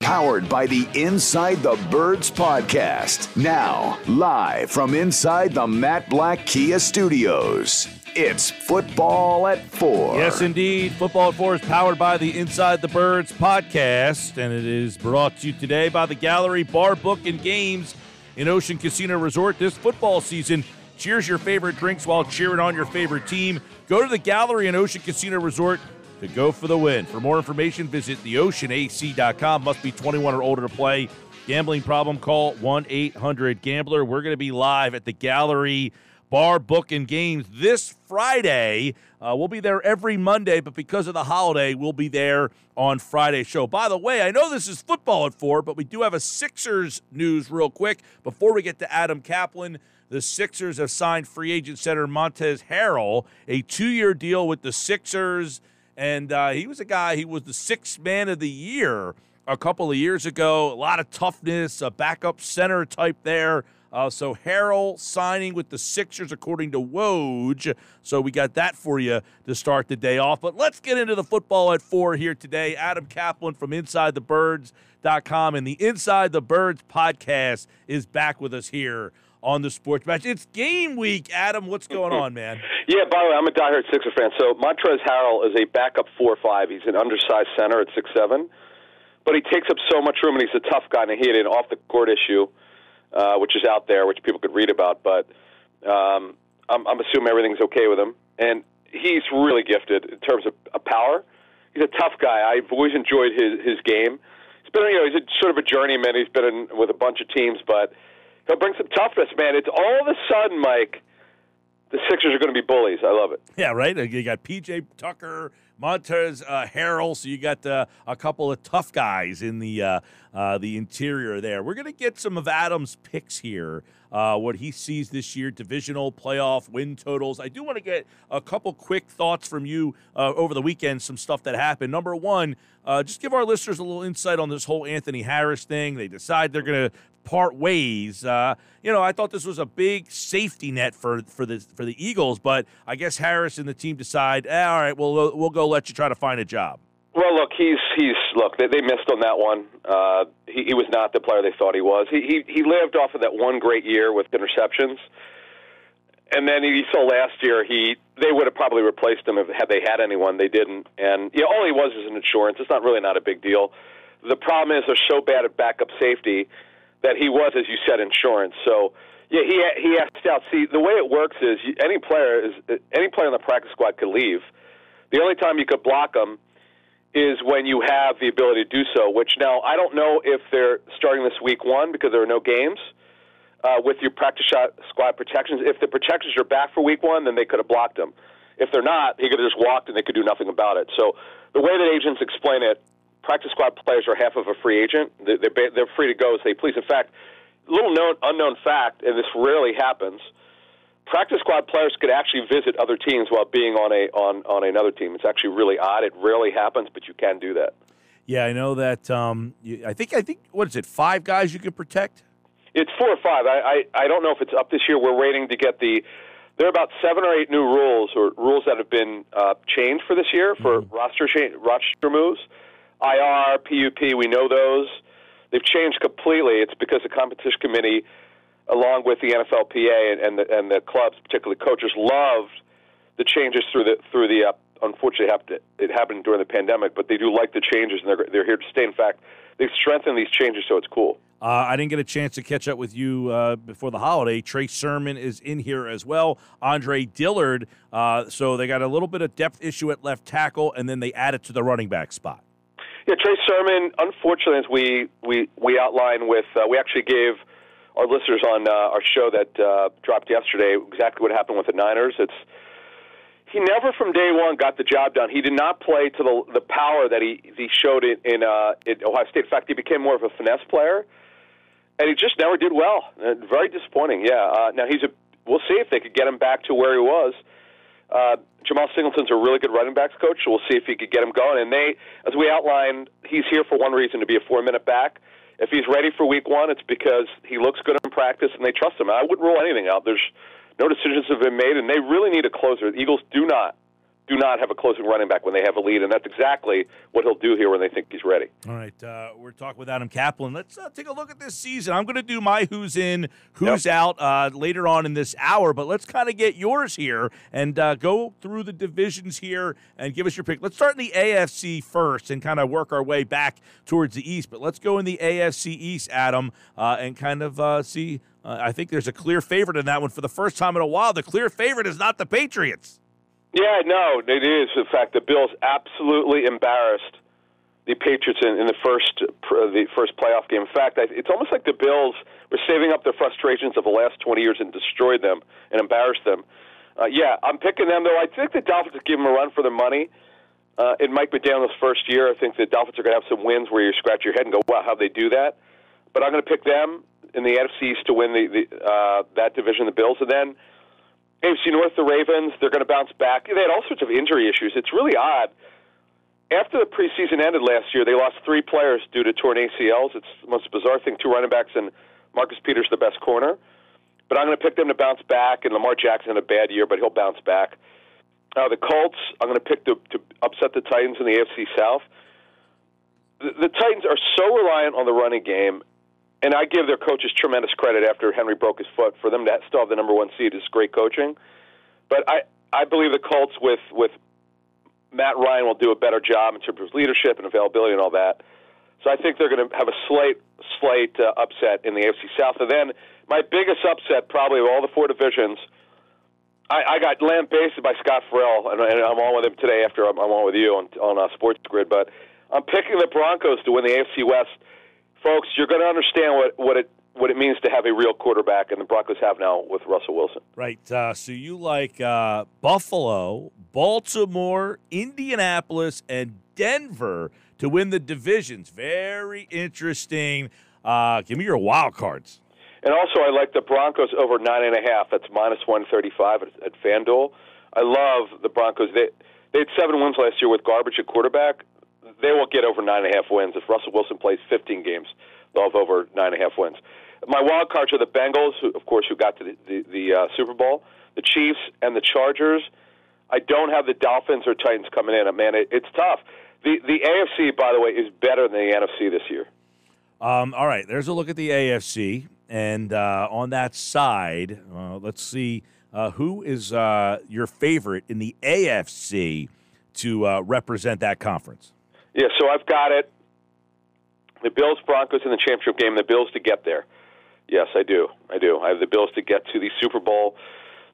powered by the Inside the Birds podcast. Now, live from inside the Matt Black Kia Studios, it's Football at 4. Yes, indeed. Football at 4 is powered by the Inside the Birds podcast, and it is brought to you today by the Gallery Bar, Book, and Games in Ocean Casino Resort. This football season, cheers your favorite drinks while cheering on your favorite team. Go to the Gallery in Ocean Casino Resort to go for the win. For more information, visit theoceanac.com. Must be 21 or older to play. Gambling problem, call 1-800-GAMBLER. We're going to be live at the Gallery Bar, Book, and Games this Friday. We'll be there every Monday, but because of the holiday, we'll be there on Friday's show. By the way, I know this is Football at 4, but we do have a Sixers news real quick before we get to Adam Caplan. The Sixers have signed free agent center Montrezl Harrell, a 2-year deal with the Sixers. And he was a guy, he was the sixth man of the year a couple of years ago. A lot of toughness, a backup center type there. So Harrell signing with the Sixers according to Woj. So we got that for you to start the day off. But let's get into the Football at 4 here today. Adam Caplan from InsideTheBirds.com and the Inside the Birds podcast is back with us here on the Sports Match. It's game week, Adam. What's going on, man? Yeah, by the way, I'm a diehard Sixers fan. So Montrezl Harrell is a backup 4'5". He's an undersized center at 6'7", but he takes up so much room, and he's a tough guy. And he had an off-the-court issue, which is out there, which people could read about. But I'm assuming everything's okay with him. And he's really gifted in terms of power. He's a tough guy. I've always enjoyed his game. He's been, he's a sort of a journeyman. He's been with a bunch of teams, but he'll bring some toughness, man. It's all of a sudden, Mike, the Sixers are going to be bullies. I love it. Yeah, right? You got P.J. Tucker, Montrezl Harrell, so you got a couple of tough guys in the interior there. We're going to get some of Adam's picks here, what he sees this year, divisional, playoff, win totals. I do want to get a couple quick thoughts from you over the weekend, some stuff that happened. Number one, just give our listeners a little insight on this whole Anthony Harris thing. They decide they're going to part ways. I thought this was a big safety net for the Eagles, but I guess Harris and the team decide, all right, we'll go let you try to find a job. Well, look, they missed on that one. He was not the player they thought he was. He lived off of that one great year with interceptions, and then you saw last year they would have probably replaced him had they had anyone. They didn't, and all he was is an insurance. It's not a big deal. The problem is they're so bad at backup safety that he was, as you said, insurance. So, yeah, he asked out. See, the way it works is any player on the practice squad could leave. The only time you could block them is when you have the ability to do so, which now I don't know if they're starting this week 1 because there are no games with your practice squad protections. If the protections are back for week 1, then they could have blocked him. If they're not, he could have just walked and they could do nothing about it. So the way that agents explain it, practice squad players are half of a free agent. They're free to go as they please. In fact, little unknown fact, and this rarely happens, practice squad players could actually visit other teams while being on another team. It's actually really odd. It rarely happens, but you can do that. Yeah, I know that. I think what is it? 5 guys you can protect? It's 4 or 5. I don't know if it's up this year. We're waiting to get there are about 7 or 8 new rules that have been changed for this year for roster moves. IR, PUP, we know those. They've changed completely. It's because the competition committee, along with the NFLPA and the clubs, particularly coaches, loved the changes through the. Unfortunately, it happened during the pandemic, but they do like the changes, and they're here to stay. In fact, they've strengthened these changes, so it's cool. I didn't get a chance to catch up with you before the holiday. Trey Sermon is in here as well. Andre Dillard. So they got a little bit of depth issue at left tackle, and then they added to the running back spot. Yeah, Trey Sermon, unfortunately, as we outlined with, we actually gave our listeners on our show that dropped yesterday exactly what happened with the Niners. He never from day one got the job done. He did not play to the power that he showed in Ohio State. In fact, he became more of a finesse player, and he just never did well. Very disappointing, yeah. Now, we'll see if they could get him back to where he was. Jamal Singleton's a really good running backs coach, so we'll see if he could get him going. And as we outlined, he's here for one reason, to be a 4-minute back. If he's ready for week 1, it's because he looks good in practice and they trust him. I wouldn't rule anything out. There's no decisions have been made, and they really need a closer. The Eagles do not do not have a closing running back when they have a lead, and that's exactly what he'll do here when they think he's ready. All right, we're talking with Adam Caplan. Let's take a look at this season. I'm going to do my who's in, who's out later on in this hour, but let's kind of get yours here and go through the divisions here and give us your pick. Let's start in the AFC first and kind of work our way back towards the East, but let's go in the AFC East, Adam, and kind of see. I think there's a clear favorite in that one for the first time in a while. The clear favorite is not the Patriots. Yeah, no, it is. In fact, the Bills absolutely embarrassed the Patriots in the first playoff game. In fact, it's almost like the Bills were saving up their frustrations of the last 20 years and destroyed them and embarrassed them. Yeah, I'm picking them, though. I think the Dolphins will give them a run for their money. In Mike McDaniel's first year, I think the Dolphins are going to have some wins where you scratch your head and go, wow, how'd they do that? But I'm going to pick them in the NFC East to win that division, the Bills. And then AFC North, the Ravens, they're going to bounce back. They had all sorts of injury issues. It's really odd. After the preseason ended last year, they lost 3 players due to torn ACLs. It's the most bizarre thing, 2 running backs, and Marcus Peters, the best corner. But I'm going to pick them to bounce back, and Lamar Jackson had a bad year, but he'll bounce back. The Colts, I'm going to pick to upset the Titans in the AFC South. The Titans are so reliant on the running game, and I give their coaches tremendous credit after Henry broke his foot. For them to still have the number 1 seed is great coaching. But I believe the Colts with Matt Ryan will do a better job in terms of leadership and availability and all that. So I think they're going to have a slight upset in the AFC South. And then my biggest upset probably of all the 4 divisions, I got lambasted by Scott Farrell, and I'm on with him today after I'm on with you on Sports Grid. But I'm picking the Broncos to win the AFC West. Folks, you're going to understand what it means to have a real quarterback, and the Broncos have now with Russell Wilson. Right. So you like Buffalo, Baltimore, Indianapolis, and Denver to win the divisions. Very interesting. Give me your wild cards. And also, I like the Broncos over 9.5. That's -135 at FanDuel. I love the Broncos. They had 7 wins last year with garbage at quarterback. They will get over 9.5 wins. If Russell Wilson plays 15 games, they'll have over 9.5 wins. My wild cards are the Bengals, who got to the Super Bowl, the Chiefs, and the Chargers. I don't have the Dolphins or Titans coming in. Man, it's tough. The AFC, by the way, is better than the NFC this year. All right, there's a look at the AFC. And on that side, let's see who is your favorite in the AFC to represent that conference. Yeah, so I've got it. The Bills, Broncos in the championship game, the Bills to get there. Yes, I do. I have the Bills to get to the Super Bowl.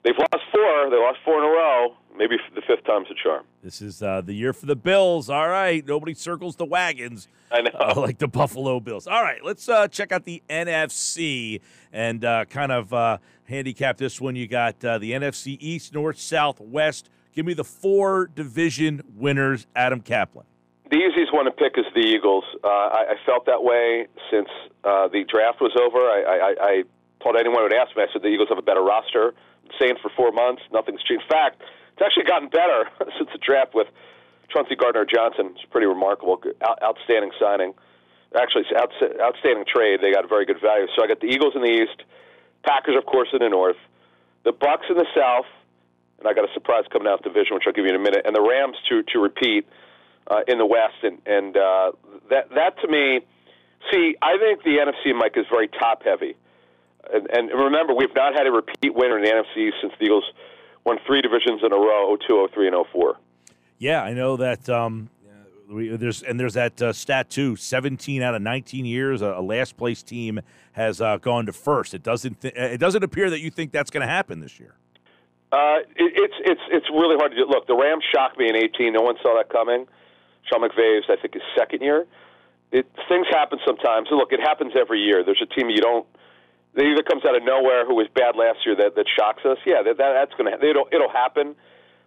They've lost 4. They lost 4 in a row. Maybe the 5th time's a charm. This is the year for the Bills. All right. Nobody circles the wagons. I know. Like the Buffalo Bills. All right. Let's check out the NFC and kind of handicap this one. You got the NFC East, North, South, West. Give me the 4 division winners, Adam Caplan. The easiest one to pick is the Eagles. I felt that way since the draft was over. I told anyone who would ask me, I said the Eagles have a better roster. Saying for 4 months, nothing's changed. In fact, it's actually gotten better since the draft with Chauncey Gardner-Johnson. It's pretty remarkable. Outstanding signing. Actually, it's outstanding trade. They got a very good value. So I got the Eagles in the East, Packers, of course, in the North, the Bucs in the South, and I got a surprise coming out of the division, which I'll give you in a minute, and the Rams to repeat in the West. And that to me, see, I think the NFC, Mike, is very top-heavy. And remember, we've not had a repeat winner in the NFC since the Eagles won 3 divisions in a row, 02, 03, and 04. Yeah, I know that there's that stat, too. 17 out of 19 years, a last-place team has gone to first. It doesn't appear that you think that's going to happen this year. It's really hard to do. Look, the Rams shocked me in 18. No one saw that coming. Sean McVay's, I think, his second year. Things happen sometimes. And look, it happens every year. There's a team that either comes out of nowhere who was bad last year that shocks us. Yeah, that's going to it'll happen,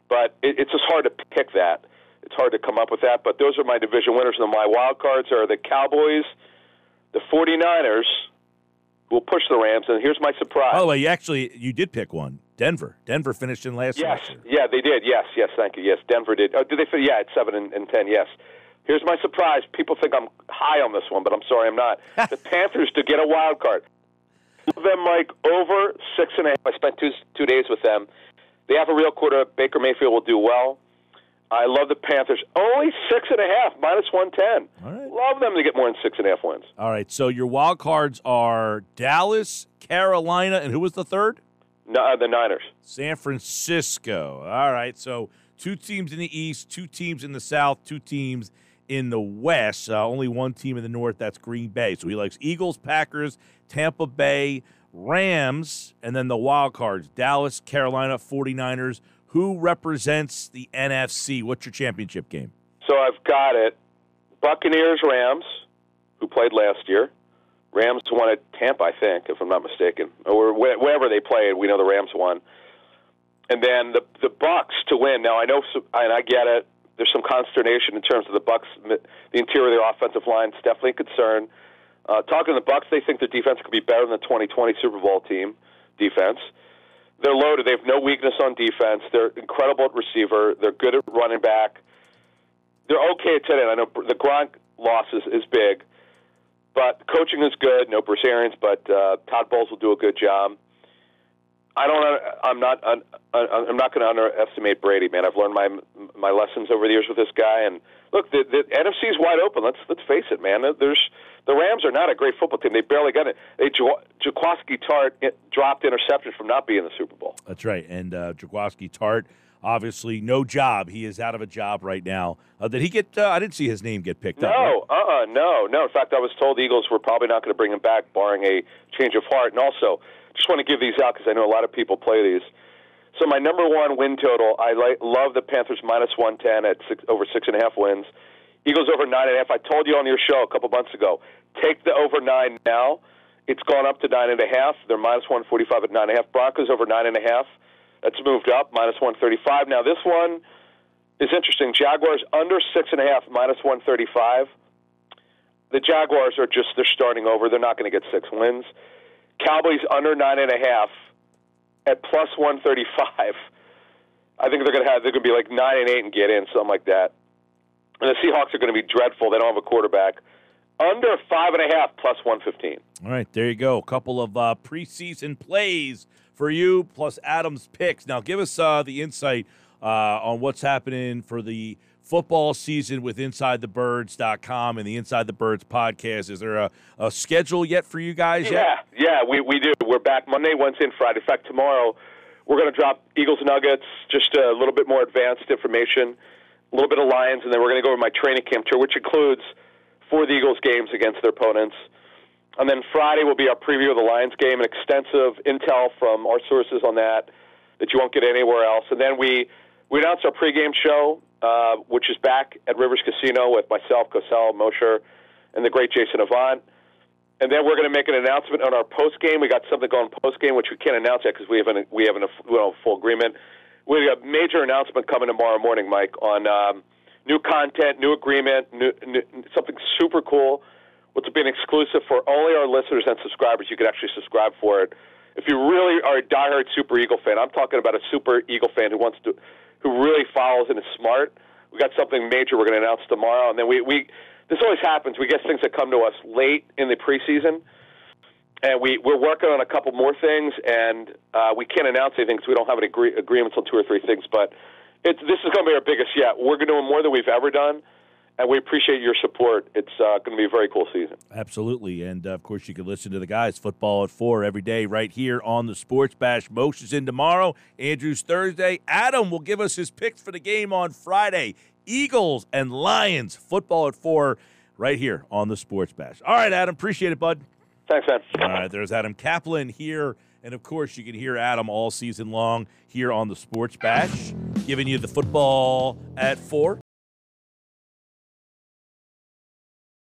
but it's just hard to pick that. It's hard to come up with that. But those are my division winners, and my wild cards are the Cowboys, the 49ers, who will push the Rams, and here's my surprise. By the way, you did pick one. Denver finished in last year. Yeah, they did. Yes, thank you. Yes, Denver did. Oh, did they finish? Yeah, at 7 and 10. Yes. Here's my surprise. People think I'm high on this one, but I'm sorry, I'm not. The Panthers to get a wild card. Them, Mike, over 6.5. I spent two days with them. They have a real quarterback. Baker Mayfield will do well. I love the Panthers. Only 6.5, minus 110. All right. Love them to get more than 6.5 wins. All right, so your wild cards are Dallas, Carolina, and who was the third? No, the Niners. San Francisco. All right, so 2 teams in the East, 2 teams in the South, 2 teams in the West. Only 1 team in the North, that's Green Bay. So he likes Eagles, Packers, Tampa Bay, Rams, and then the wild cards, Dallas, Carolina, 49ers. Who represents the NFC? What's your championship game? So I've got it. Buccaneers, Rams, who played last year. Rams won at Tampa, I think, if I'm not mistaken. Or wherever they played, we know the Rams won. And then the Bucs to win. Now, I know, and I get it, there's some consternation in terms of the Bucs. The interior of their offensive line is definitely a concern. Talking to the Bucs, they think their defense could be better than the 2020 Super Bowl team defense. They're loaded. They have no weakness on defense. They're incredible at receiver. They're good at running back. They're okay at tight end. I know the Gronk loss is big, but coaching is good. No Bruce Arians, but Todd Bowles will do a good job. I'm not going to underestimate Brady, man. I've learned my lessons over the years with this guy. And look, the NFC is wide open. Let's face it, man. The Rams are not a great football team. They barely got it. Jaquiski Tart dropped interceptions from not being in the Super Bowl. That's right. And Jaquiski Tart, obviously, no job. He is out of a job right now. Did he get? I didn't see his name get picked up. Right? No. In fact, I was told the Eagles were probably not going to bring him back, barring a change of heart. And also, just want to give these out because I know a lot of people play these. So my number 1 win total, I love the Panthers minus 110 at over 6.5 wins. Eagles over 9.5. I told you on your show a couple months ago, take the over 9 now. It's gone up to 9.5. They're minus 145 at 9.5. Broncos over 9.5. That's moved up, minus 135. Now this one is interesting. Jaguars under 6.5, minus 135. The Jaguars they're starting over. They're not going to get 6 wins. Cowboys under 9.5 at plus 135. I think they're going to be like 9-8 and get in, something like that. And the Seahawks are going to be dreadful. They don't have a quarterback. Under 5.5 plus 115. All right, there you go. A couple of preseason plays for you, plus Adam's picks. Now, give us the insight on what's happening for the football season with InsideTheBirds.com and the Inside the Birds podcast. Is there a schedule yet for you guys yet? Yeah, we do. We're back Monday, Wednesday, and Friday. In fact, tomorrow we're going to drop Eagles Nuggets, just a little bit more advanced information, a little bit of Lions, and then we're going to go over my training camp tour, which includes 4 the Eagles games against their opponents. And then Friday will be our preview of the Lions game, and extensive intel from our sources on that you won't get anywhere else. And then we announced our pregame show, which is back at Rivers Casino with myself, Cosell, Mosher, and the great Jason Avant. And then we're going to make an announcement on our postgame. We got something going postgame, which we can't announce yet because we have a full agreement. We have a major announcement coming tomorrow morning, Mike, on new content, new agreement, new, something super cool, which will be an exclusive for only our listeners and subscribers. You can actually subscribe for it. If you really are a diehard Super Eagle fan, I'm talking about a Super Eagle fan who really follows and is smart. We got something major we're going to announce tomorrow, and then this always happens. We get things that come to us late in the preseason, and we're working on a couple more things, and we can't announce anything because we don't have any agreements on 2 or 3 things. But this is going to be our biggest yet. We're going to do more than we've ever done, and we appreciate your support. It's going to be a very cool season. Absolutely, and of course you can listen to the guys Football at 4 every day right here on the Sports Bash. Moshe is in tomorrow. Andrew's Thursday. Adam will give us his picks for the game on Friday. Eagles and Lions, Football at 4 right here on the Sports Bash. All right, Adam, appreciate it, bud. Thanks, man. All right, there's Adam Caplan here. And, of course, you can hear Adam all season long here on the Sports Bash, giving you the Football at 4.